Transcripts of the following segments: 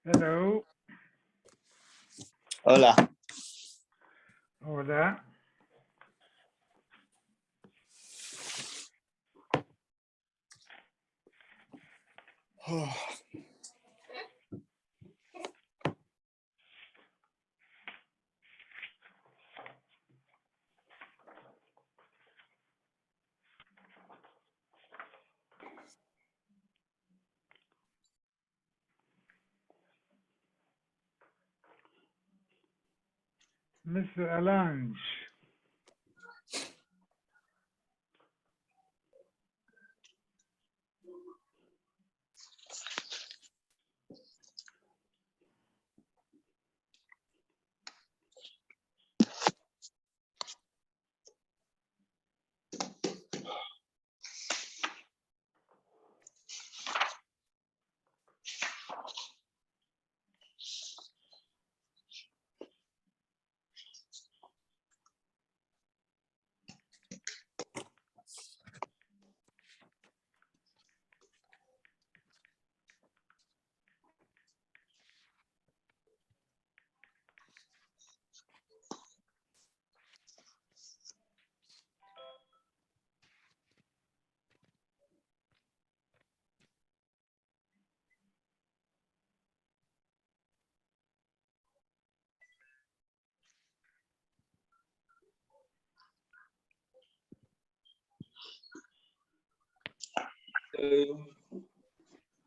Hello. Hola. Hola. Mr. Alange.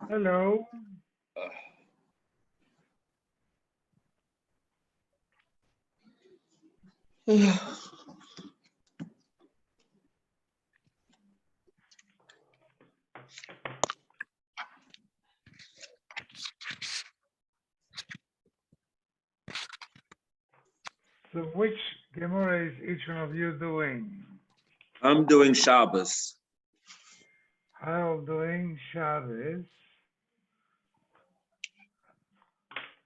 Hello. So which Gemara is each one of you doing? I'm doing Shabbos. I'm doing Shabbos.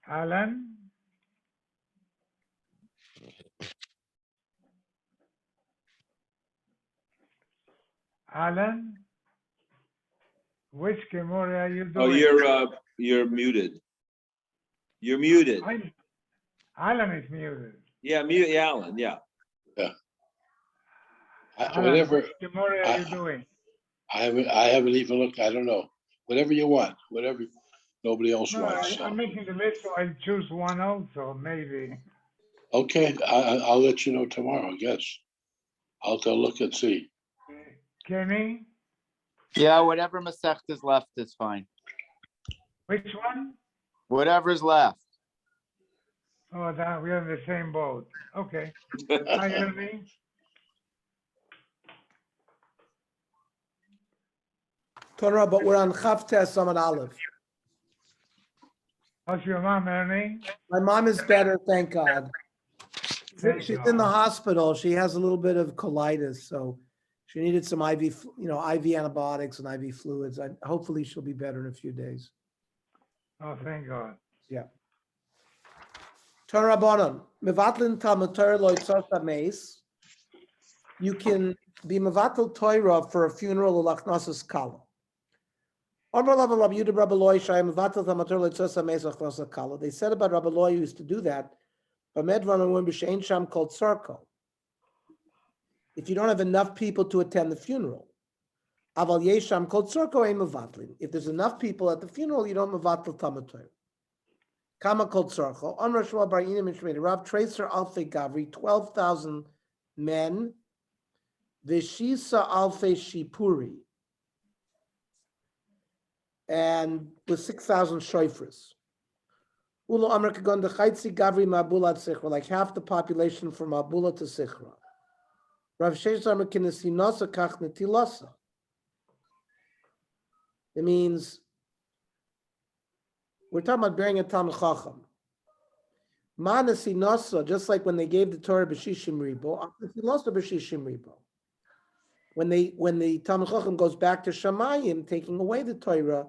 Alan? Alan? Which Gemara are you doing? Oh, you're muted. You're muted. Alan is muted. Yeah, mute Alan. Yeah. Alan, Whatever. which Gemara are you doing? I haven't even looked. I don't know. Whatever you want. Whatever nobody else No, wants. So. I'm making the list, so I'll choose one also, maybe. Okay, I'll let you know tomorrow. I guess I'll take a look and see. Kenny? Yeah, whatever Masech is left is fine. Which one? Whatever's left. Oh, that we're in the same boat. Okay. Hi, Ernie. Torah, but we're on Chavtes Samad Aleph. How's your mom, Ernie? My mom is better, thank God. Thank She's God. in the hospital. She has a little bit of colitis, so she needed some IV, IV antibiotics and IV fluids. Hopefully she'll be better in a few days. Oh, thank God. Yeah. Torah Bonon, Mevatlin Talmud Torah Lo Yitzos Meis. You can be Mevatel Torah for a funeral of Lachnosas Kala. They said about Rabbi Loy who used to do that. If you don't have enough people to attend the funeral. If there's enough people at the funeral, you don't mevatel Talmud Torah. Kama kol tzorcho. Amar Shmuel bar Ina mishmei Rav Tracer alfei gavri, 12,000 men. Veshisa alfei shipuri. And with 6,000 shofars. Ulo Amar Kagon the Chaitzi Gavri Mabula Sichra, like half the population from Mabula to Sichra. Rav Sheish Amar Kinesinosa Kach Netilasa. It means we're talking about bearing a Talmud Chacham. Manasinosa, just like when they gave the Torah b'shishim ribo, Netilasa b'shishim ribo. When the Talmud Chacham goes back to Shamayim, taking away the Torah,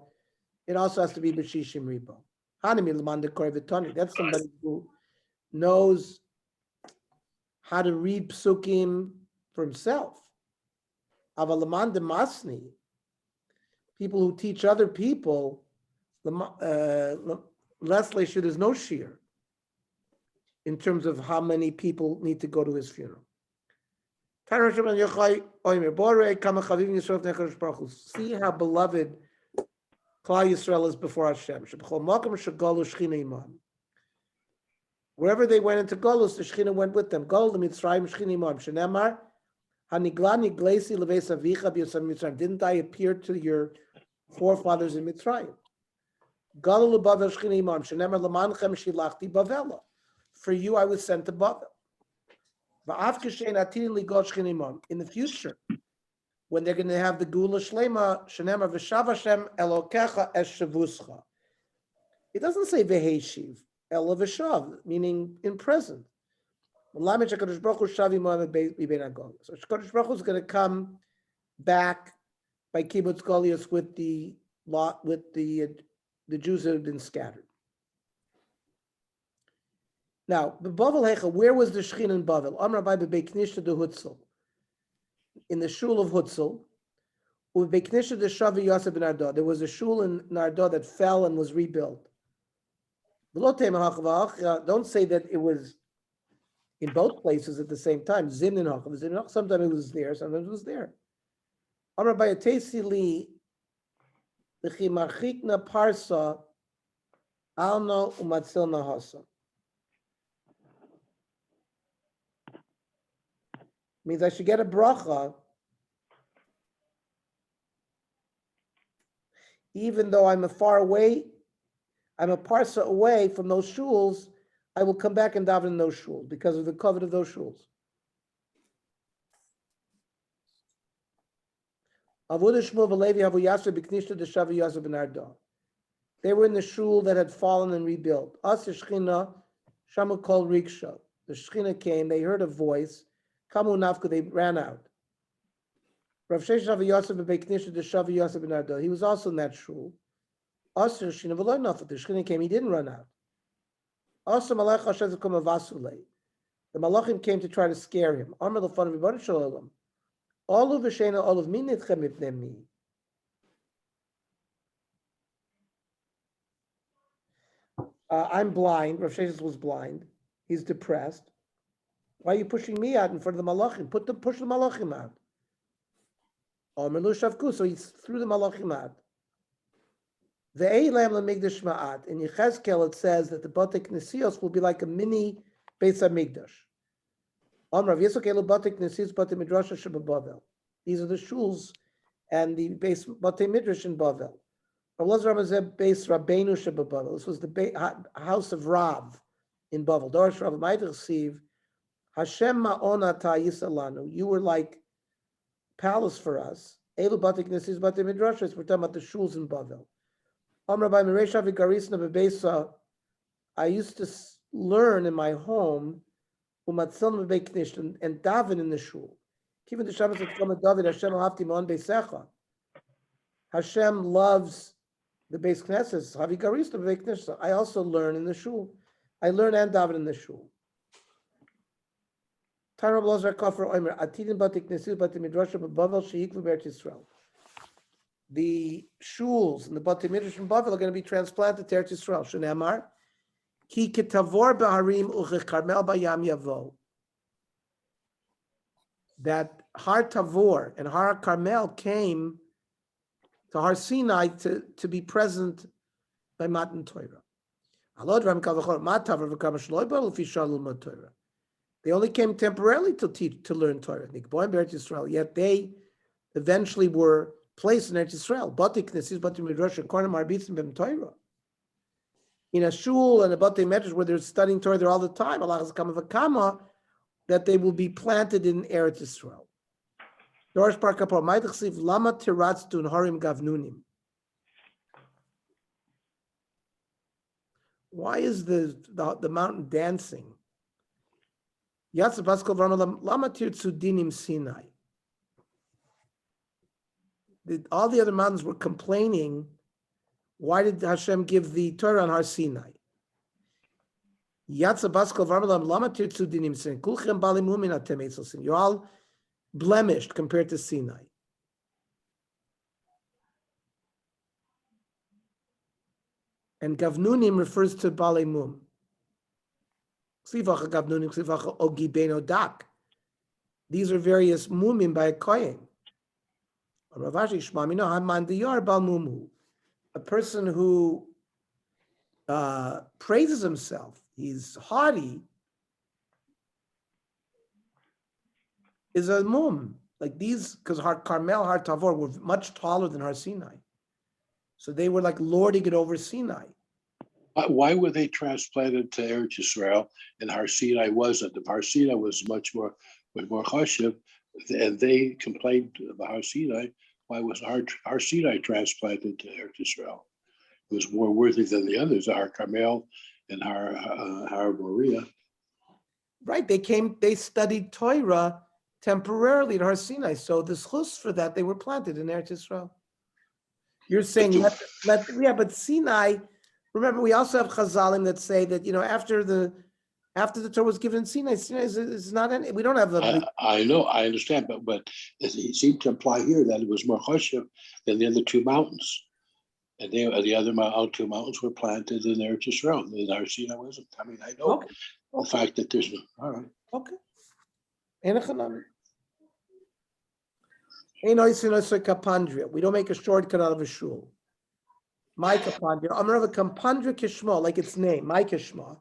it also has to be b'shishim ribo. That's somebody who knows how to read psukim for himself. Avalaman de masni, people who teach other people, Leslie, there's no shear in terms of how many people need to go to his funeral. See how beloved Klal Yisrael is before Hashem. Wherever they went into Golus, the Shechina went with them. Gol the Mitzrayim Shechina Imam. Shenemar Hanigla Niglesi Leves Avicha B'Yosam Mitzrayim. Didn't I appear to your forefathers in Mitzrayim? Gol L'Bavel Shechina Imam. Shenemar L'Manchem Shilachti Bavela. For you, I was sent to Bavel. In the future, when they're going to have the Gula Shlema, Shenemar V'Shav Hashem Elokecha Es Shavuscha. It doesn't say V'Heshiv, Elo V'Shav, meaning in present. So Shkodesh Baruch Hu is going to come back by Kibbutz Goliath with the Jews that have been scattered. Now, Bavel Hecha, where was the Shechin in Bavel? Amar Bai beBeiknisha de Hutzel, in the shul of Hutzel. UbeBeiknisha de Shavi Yosef ben Arda. There was a shul in Narda that fell and was rebuilt. Don't say that it was in both places at the same time. Zin and Hachav. Sometimes it was there, sometimes it was there. Amar Bai Atesi li L'chimachikna Parsa Alno Umatzil Nahasa. Means I should get a bracha even though I'm a parsa away from those shuls. I will come back and daven in those shuls because of the covet of those shuls. They were in the shul that had fallen and rebuilt. The Shechina came, they heard a voice. Kamu Nafka, they ran out. Rav Sheshes Shavi Yosef beBeiknisha de Shavi Yosef ben Arda. He was also in that shul. Also, Shechina v'lo Nafka. The Shechina came, he didn't run out. Also, Malach Hashem come avasule. The Malachim came to try to scare him. Amar l'fan v'ibon shalom. All of v'sheina, all of me nitchem mipnei mi. I'm blind. Rav Sheshes was blind. He's depressed. Why are you pushing me out in front of the Malachim? Push the Malachim out. So he threw the Malachim out. The Eilam Lamigdash Ma'at. In Yechezkel it says that the Batei Knesios will be like a mini Beis HaMikdash. These are the shuls and the Batei Midrash in Bavel. This was the house of Rav in Bavel. Dorish Rav Ma'itach Hashem ma'onata yisalanu. You were like palace for us. Elu batik nesis batim midrashos. We're talking about the shuls in Bavel. Amar by Meresha v'garisna bebesa. I used to learn in my home umatzon bebeiknish and daven in the shul. Even the Shabbos of David, Hashem ahavti ma'on beisecha. Hashem loves the Beis Knesset. Havi garisna bebeiknish. I also learn in the shul. I learn and daven in the shul. The shuls and the Batei Midrash in Bavel are going to be transplanted to Eretz Yisrael. Shenemar, ki ketavor b'harim u'chech Karmel bayam yavo. That Har Tavor and Har Carmel came to Har Sinai to be present by Matan Torah. They only came temporarily to learn Torah. Yet they eventually were placed in Eretz Yisrael. In a shul and a Batei Medrash where they're studying Torah there all the time, Allah has come of a kama that they will be planted in Eretz Yisrael. Dorish Parkapor Ma'itachsiv Lama Tiratz Dun Harim Gavnunim. Why is the mountain dancing? Yatsa Paskal Varmalam Lama Tirtzu Dinim Sinai. All the other mountains were complaining. Why did Hashem give the Torah on Har Sinai? Yatsa Paskal Varmalam Lama Tirtzu Dinim Sinai. Kulchem Balimum Atem Eitzelsin. You're all blemished compared to Sinai. And Gavnunim refers to Balei Mum. Ksivacha Gavnunim, Ksivacha Ogi Beno Dak. These are various mumim by a kohen. Ravashi Shmamino Haman Diyar Bal Mumu. A person who praises himself, he's haughty, is a mum. Like these, because Har Carmel, Har Tavor were much taller than Har Sinai. So they were like lording it over Sinai. Why were they transplanted to Eretz Yisrael and Har Sinai wasn't? If Har Sinai was much more chashiv, and they complained about Har Sinai, why was Har Sinai transplanted to Eretz Yisrael? It was more worthy than the others, Har Carmel and Har Moriah. Right, they studied Torah temporarily at Har Sinai. So the schus for that, they were planted in Eretz Yisrael. You're saying but Sinai, remember we also have Chazalim that say that, after the Torah was given in Sinai is not any, we don't have I know, I understand, but it seemed to imply here that it was more chashiv than the other two mountains. And the other two mountains were planted in Eretz Yisrael. And Har Sinai wasn't. I mean, I know the fact that there's no, all right. Okay. Kapandria. We don't make a shortcut out of a shul. My kapandria. Amar of a kapandria kishma, like its name, my kishma.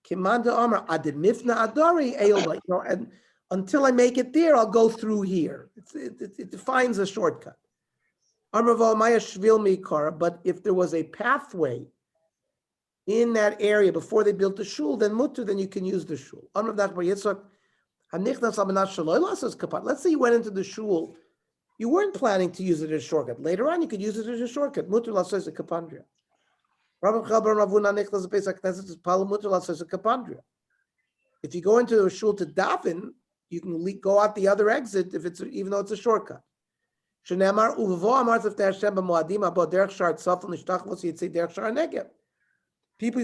Kimanda Amar adimifna adari eila. And until I make it there, I'll go through here. It defines a shortcut. Amar Maya shvil mikar. But if there was a pathway in that area before they built the shul, then mutter, then you can use the shul. Amar Bar Yitzchak. Let's say you went into the shul. You weren't planning to use it as a shortcut. Later on, you could use it as a shortcut. Mutter lasos a kapandria. If you go into a shul to daven, you can go out the other exit even though it's a shortcut. People used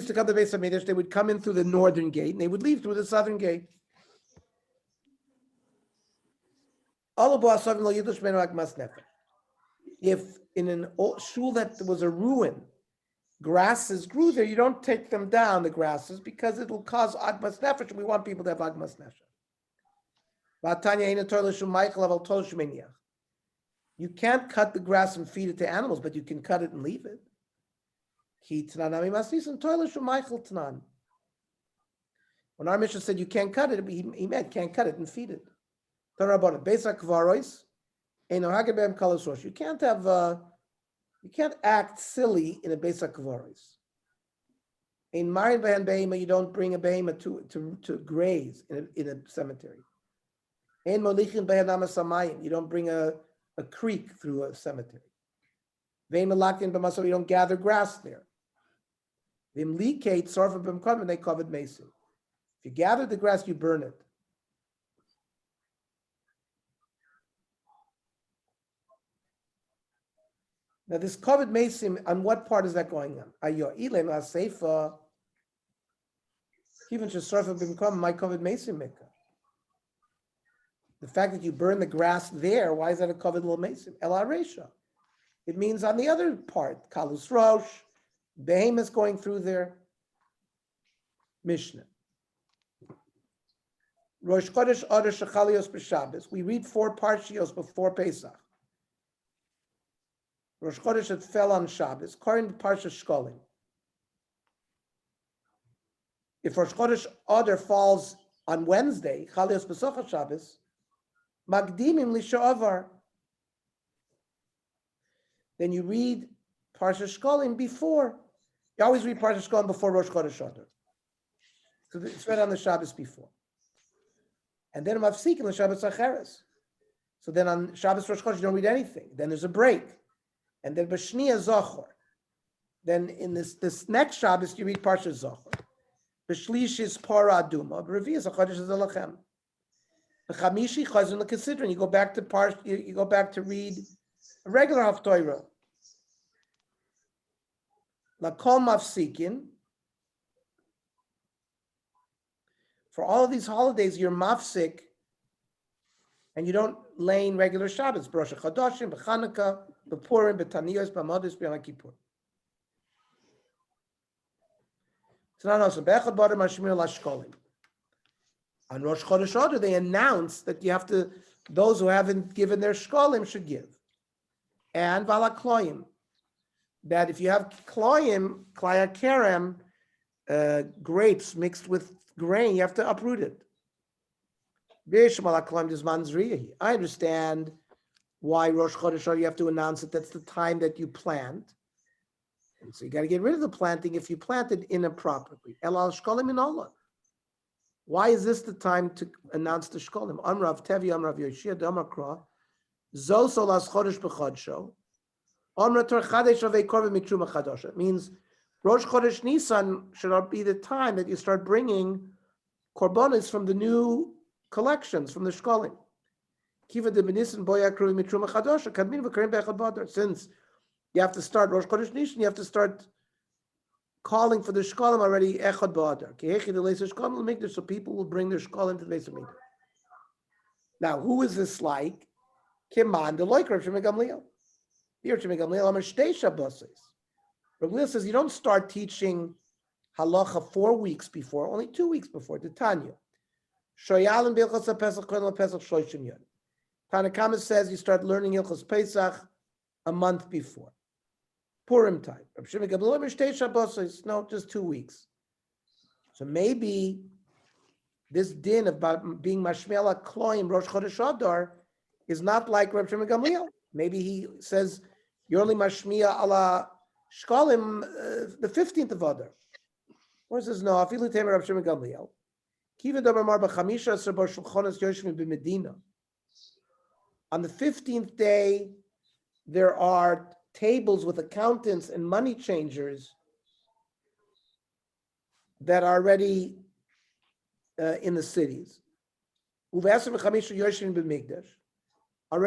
to come to Beis Hamikdash. They would come in through the northern gate and they would leave through the southern gate. If in an old shul that was a ruin, grasses grew there, you don't take them down, the grasses, because it will cause agmas nefesh, and we want people to have agmas nefesh. You can't cut the grass and feed it to animals, but you can cut it and leave it. When our mission said you can't cut it, he meant can't cut it and feed it. You can't have you can't act silly in a Beis HaKvaros. In Marin Behan Behema, you don't bring a behema to graze in a cemetery. In Molichin Behan Amasamayim, you don't bring a creek through a cemetery. Vein Malakin B'Maso, you don't gather grass there. Vim Likate Sorfa B'Mkon, they covered mason. If you gather the grass, you burn it. Now, this covered mesim, on what part is that going on? Ayo ilem aseifa. Even shesorfa b'mkom my covered mesim meka. The fact that you burn the grass there, why is that a covered little mesim? El aresha. It means on the other part, kalus rosh, behemoth going through there. Mishnah. Rosh Chodesh Adar Shechalios b'Shabbos. We read 4 parshios before Pesach. Rosh Chodesh, it fell on Shabbos. Korin Parsha Shkolim. If Rosh Chodesh Adar falls on Wednesday, Chalios B'Socha Shabbos, Magdimim Lisha'avar. Then you read Parsha Shkolim before. You always read Parsha Shkolim before Rosh Chodesh Adar. So it's read on the Shabbos before. And then Mafsikin the Shabbos Acheres. So then on Shabbos Rosh Chodesh you don't read anything. Then there's a break. And then B'Shniya Zochor. Then in this next Shabbos you read Parsha Zochor. B'Shlish is Para Aduma. B'Revi is a Chodesh Zalachem. B'Chamishi Chazon LeKesidron. You go back to you go back to read a regular Haftorah. Lakol Mafsikin. For all of these holidays, you're mafsik, and you don't lay in regular Shabbos. B'Rosh Chodashim, b'Chanukah, b'Purim, b'Taniyos, b'Modus, b'Yom Kippur. It's not also Bechad Badar Mashmir Lashkolim. On Rosh Chodesh Adar, they announce that you have to, those who haven't given their shkolim should give. And Vala Kloim, that if you have Kloim, Klaya Kerem, grapes mixed with grain, you have to uproot it. I understand why Rosh Chodesh Adar you have to announce it. That's the time that you plant. And so you got to get rid of the planting if you planted inappropriately. Elal Shkolim in Allah. Why is this the time to announce the shkolim? Amrav Tevi, Amrav Yoshia, Damakra, Zoso las Chodesh b'Chodsho, Amra Tor Chadesh Avei Korban Mitruma Chadosha. It means Rosh Chodesh Nisan should be the time that you start bringing korbanos from the new collections, from the shkolim. Kiva de Benisan Boya Kruvi Mitruma Chadosha, Kadmin v'Karim Bechad Badar. Since you have to start Rosh Chodesh Nisan, you have to start calling for the shkolim already echad ba'adar. So people will bring their shkolim to the Beis Hamikdash. Now, who is this like? Kiman the loiker of Shemei Gamliel. Here, Shemei Gamliel, I'm a shtei Shabbos. Rabbi Gamliel says you don't start teaching halacha 4 weeks before, only 2 weeks before. The Tanya. Shoyalim b'ilchos Pesach kohen Pesach shloshim yom. Tanakama says you start learning Ilchos Pesach a month before. Purim time. No, just 2 weeks. So maybe this din about being mashmela kloim Rosh Chodesh Adar is not like Reb Shimon Gamliel. Maybe he says you're only mashmia ala shkolim the 15th of Adar. Or says no, afilu temer Reb Shimon Gamliel. Kiva davar mar b'chamisha asar bar shulchanos yoshvim b'Medina. On the 15th day, there are tables with accountants and money changers that are already in the cities. Already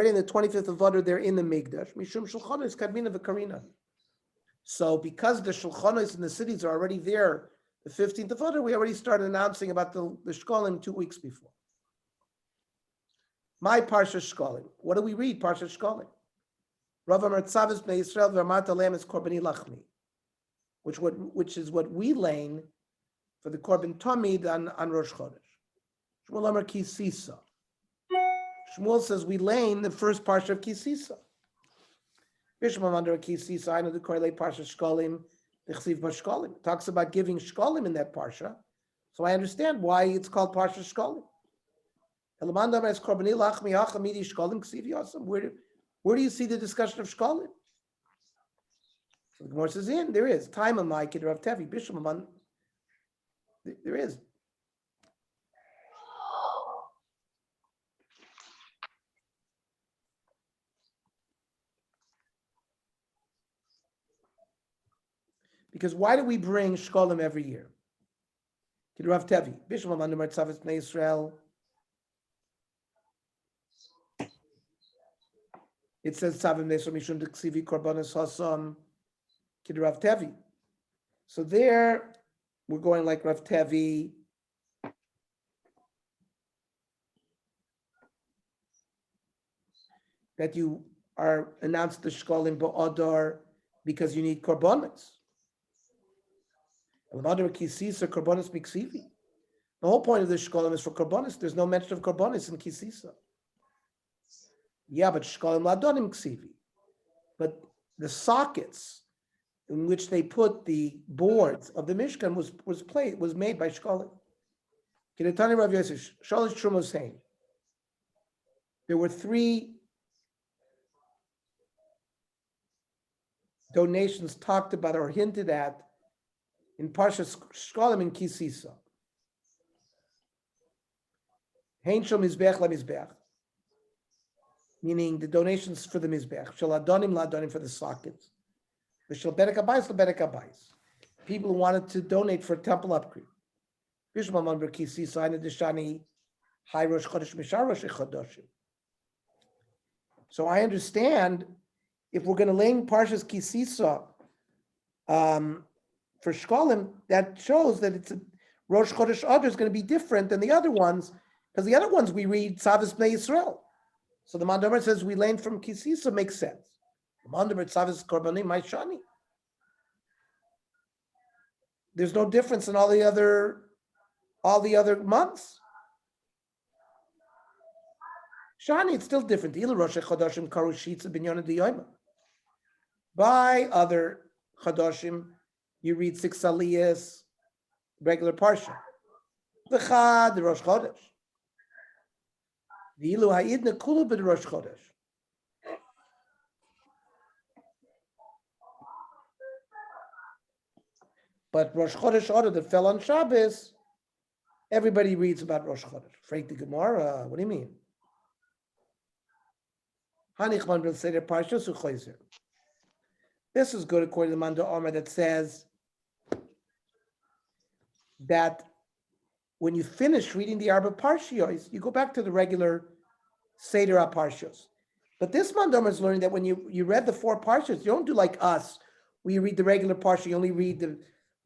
in the 25th of Adar, they're in the Mikdash. Mishum shulchanos kadmina v'karina. So because the shulchanos in the cities are already there, the 15th of Adar, we already started announcing about the shkolim 2 weeks before. My Parsha Shkolim. What do we read? Parsha Shkolim. Rav Amar Tzavis Bnei Yisrael v'Amat Alem is Korbani Lachmi, which is what we lane for the Korban Tamid on Rosh Chodesh. Shmuel Amar Kisisa. Shmuel says we lane the first parsha of Kisisa. Bishlam under Kisisa, I know the correlate parsha Shkolim, the Chsiv Bashkolim. Talks about giving Shkolim in that parsha, so I understand why it's called parsha Shkolim. Elamanda Amar is Korbani Lachmi Achamidi Shkolim Ksiv Yosem. Where do you see the discussion of shkolim? So the Gemara says, there is. Time on my kid Rav Tevi, Bishlam Aman. There is. Because why do we bring shkolim every year? Kid Rav Tevi, Bishlam Aman Numar Tzavis Bnei Yisrael. It says Tzavim Nesor Mishum Deksivi Korbanos Hasam Kid Rav Tevi. So there we're going like Rav Tevi. That you are announced the Shkolim Ba'adar because you need Korbanos. The whole point of the Shkolim is for Korbanos. There's no mention of Korbanos in Kisisa. Yeah, but Shkolim Ladonim Ksivi. But the sockets in which they put the boards of the Mishkan was made by Shkolim. Kinetani Rav Yosef, Shalish Trumos Hain. There were 3 donations talked about or hinted at in Parshas Shkolim and Kisisa. Hein Shel Mizbech La Mizbech. Meaning the donations for the Mizbech. Shel Adonim La Adonim for the sockets. Shel Bedek Abayis La Bedek Abayis. People who wanted to donate for temple upgrade. Bishma Mamber Kisisa Aina Deshani Hai Rosh Chodesh Mishar Rosh Chodoshim. So I understand if we're going to lay Parshas Kisisa for Shkolim, that shows that it's a Rosh Chodesh Adar is going to be different than the other ones, because the other ones we read Tzavis Bnei Yisrael. So the Mandomer says we lane from Kisisa makes sense. The Mandomer Tzavis Korbani Maishani. there's no difference in all the other months. Shani, it's still different. By other Chadoshim, you read 6 Aliyahs, regular Parsha. The Chad, the Rosh Chodesh. The Ilu Ha'idna Kulu b'd Rosh Chodesh. But Rosh Chodesh order that fell on Shabbos, everybody reads about Rosh Chodesh. Frank the Gemara, what do you mean? Hanichman will say the Parsha Suchoizer. This is good according to the Manda Omer that says that when you finish reading the Arba Parshios, you go back to the regular Seder HaParshos. But this Manda Omer is learning that when you read the 4 Parshas, you don't do like us, where you read the regular Parsha, you only read the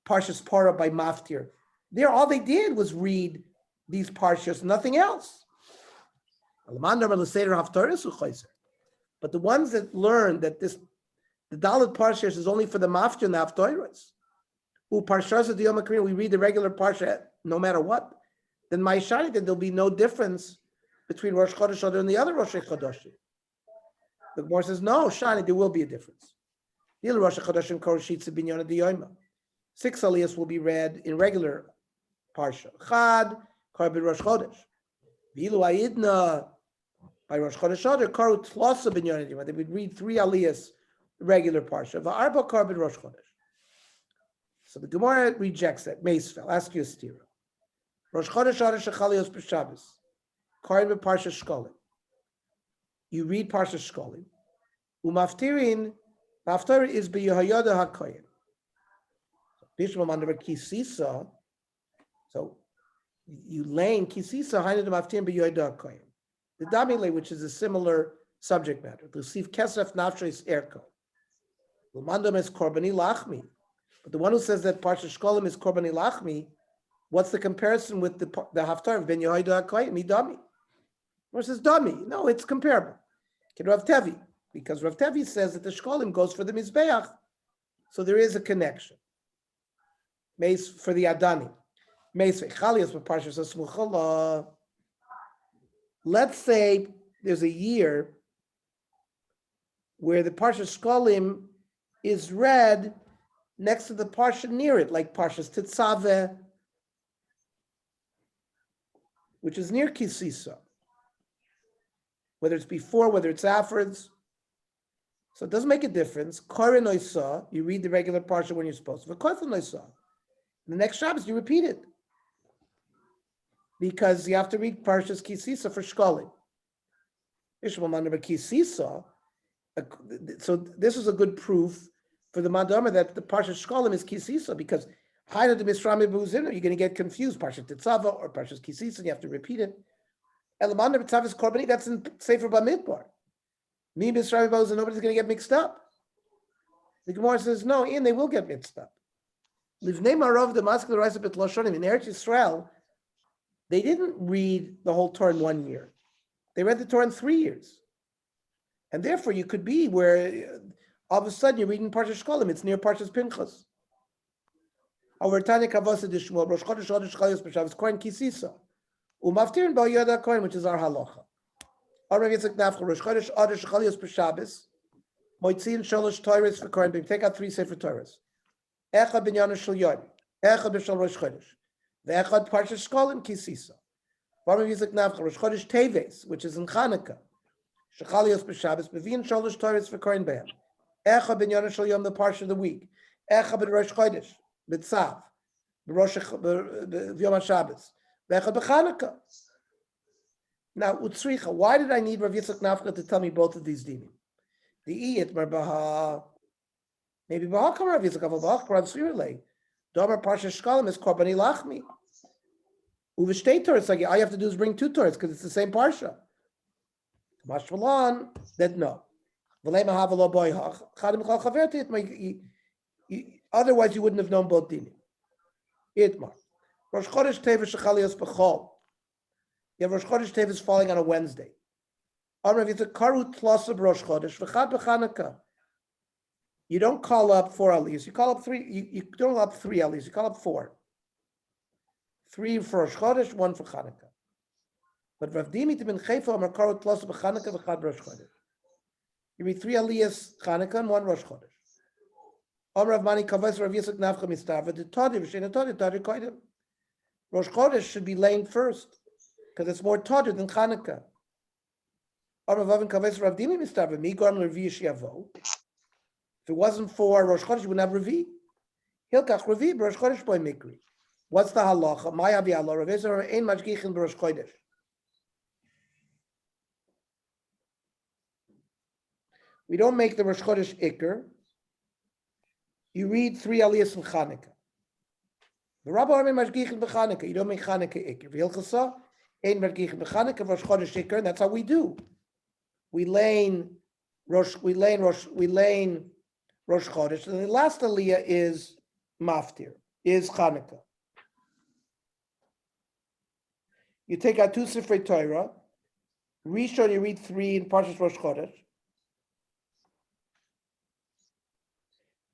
Parshas Para by Maftir. There, all they did was read these Parshas, nothing else. But the ones that learn that the Dalit Parshas is only for the Maftir and the Haftorahs, who Parshas of the Yom HaKriyah, we read the regular Parsha no matter what, then my shani, that there'll be no difference between Rosh Chodesh Adar and the other Rosh Chodesh. The Gemara says, no, shani, there will be a difference. The Rosh Chodesh and Koroshitz Binyan of the Yoma. 6 Aliyahs will be read in regular Parsha. Chad, Karbid Rosh Chodesh. Vilu Ayidna, by Rosh Chodesh Adar, Karu Tlosa Binyan of the Yoma. They would read 3 Aliyahs, regular Parsha. Va'arba Karbid Rosh Chodesh. So the Gemara rejects that. Meisfel, ask you a stira. Rosh Chodesh Adar Shechalios B'Shabbos. Karbid Parsha Shkolim. You read Parsha Shkolim. Umaftirin, Haftarah is B'Yehoyada HaKoyen. Bishlam under Kisisa. So you lay in Kisisa, Hainu de Maftirin B'Yehoyada HaKoyen. The Damile, which is a similar subject matter. To see Kesef Nafshes Erko. L'mandam is Korbani Lachmi. But the one who says that Parsha Shkolim is Korbani Lachmi, what's the comparison with the Haftarah of Ben Yehoyada HaKoyen? Mi Dami. Or says Dami. No, it's comparable. Can Rav Tevi. Because Rav Tevi says that the Shkolim goes for the Mizbeach. So there is a connection. Meis for the Adani. Meis Chalias with Parshas Smuchala. Let's say there's a year where the Parshas Shkolim is read next to the Parsha near it, like Parshas Tetzaveh, which is near Kisisa. Whether it's before, whether it's afterwards. So it doesn't make a difference. Korin Oisa, you read the regular Parsha when you're supposed to. V'kothon Oisa. The next Shabbos, you repeat it. Because you have to read Parshas Kisisa for Shkolim. Ishmael Mandaber Kisisa. So this is a good proof for the Mandamar that the Parshas Shkolim is Kisisa, because Haina de Misrami Buzina, you're going to get confused. Parshas Tetzava or Parshas Kisisa, you have to repeat it. Elamanda B'Tzavis Korbani, that's in Sefer Bamidbar. Me Misrami Buzina, nobody's going to get mixed up. The Gemara says, no, and they will get mixed up. Livnei Marov the Maskal Raisa Bet Loshonim in Eretz Yisrael, they didn't read the whole Torah in 1 year. They read the Torah in 3 years. And therefore you could be where all of a sudden you're reading Parshas Shkolim, it's near Parshas Pinchas. Our Tanya Kavasa Dishmuel, Rosh Chodesh Chodesh Chalios B'Shabbos Kohen Kisisa. Umaftirin Ba'Yoda Kohen, which is our halacha. Our Rav Yitzchak Nafcha, Rosh Chodesh Chodesh Chalios B'Shabbos, Moitzin Sholosh Torahs for Kohen, take out 3 Sefer Torahs. Echad Binyan Shel Yom, Echad B'Shal Rosh Chodesh, Ve'echad Parshas Shkolim Kisisa. Our Rav Yitzchak Nafcha, Rosh Chodesh Teves, which is in Chanukah, Shechalios B'Shabbos, B'Vin Sholosh Torahs for Kohen Be'em. Echad Binyan Shel Yom, the Parsha of the week. Echad B'Rosh Chodesh, B'Tzav, B'Rosh Yom HaShabbos. Now, Utsricha, why did I need Rav Yitzchak Nafka to tell me both of these dinim? The Iyit Marbaha, maybe Baha Kam Rav Yitzchak Avavach, Rav Svirle, Domer Parsha Shkolim is Korbani Lachmi. Uveshtei Torahs, like all you have to do is bring 2 Torahs because it's the same Parsha. Mashmalan, that no. Otherwise, you wouldn't have known both dinim. Itmar. Rosh Chodesh Teves Shechalios B'Chol. You have Rosh Chodesh Teves falling on a Wednesday. Amrav Yitzchak Karu Tlosa Rosh Chodesh V'Chad B'Chanukah. You don't call up 4 aliyahs. You call up 3. You don't call up 3 aliyahs. You call up 4. 3 for Rosh Chodesh, 1 for Chanukah. But Rav Dimi ben Chayfa Amar Karot Tlos b'Chanukah v'Chad Rosh Chodesh. You read 3 aliyahs Chanukah and 1 Rosh Chodesh. Amar Rav Mani Kavos Rav Yitzchak Nafcha Mistava. The Tadi v'Shein Tadi Tadi Kodim. Rosh Chodesh should be laying first because it's more Tadi than Chanukah. Amar Rav Kavos Rav Dimi Mistava. Mi Gorm Levi Yavo. If it wasn't for Rosh Chodesh, you wouldn't have Revi. Hilkach Revi Rosh Chodesh Boy Mikri. What's the halacha? My Avi Allah Rav Ezer Ein Mashgichin Rosh Chodesh. We don't make the Rosh Chodesh Iker. You read 3 aliyahs in Chanukah. The Rabbi Armin Mashgichin b'Chanukah. You don't make Chanukah Iker. V'Hilchasa Ein Mashgichin b'Chanukah Rosh Chodesh Iker, and that's how we do. We lane Rosh Chodesh, and the last aliyah is Maftir, is Chanukah. You take out 2 Sifrei Torah. Rishon, you read 3 in Parshas Rosh Chodesh.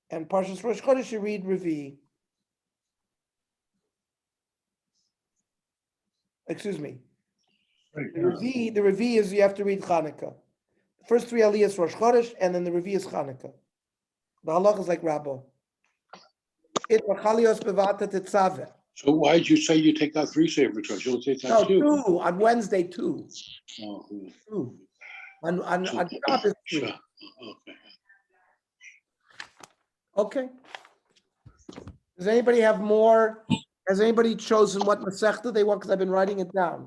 And Parshas Rosh Chodesh, you read Revi. Excuse me. The Revi is you have to read Chanukah. The first 3 aliyahs Rosh Chodesh, and then the Revi is Chanukah. The halach is like Rabbo. It machalios bevata tetzaveh. So why did you say you take out 3 Sefer Torahs? You only take No, out 2. 2 on Wednesday. 2. Oh, 2 on Shabbos 2. sure. Okay. Okay. Does anybody have more? Has anybody chosen what Masechta they want? Because I've been writing it down.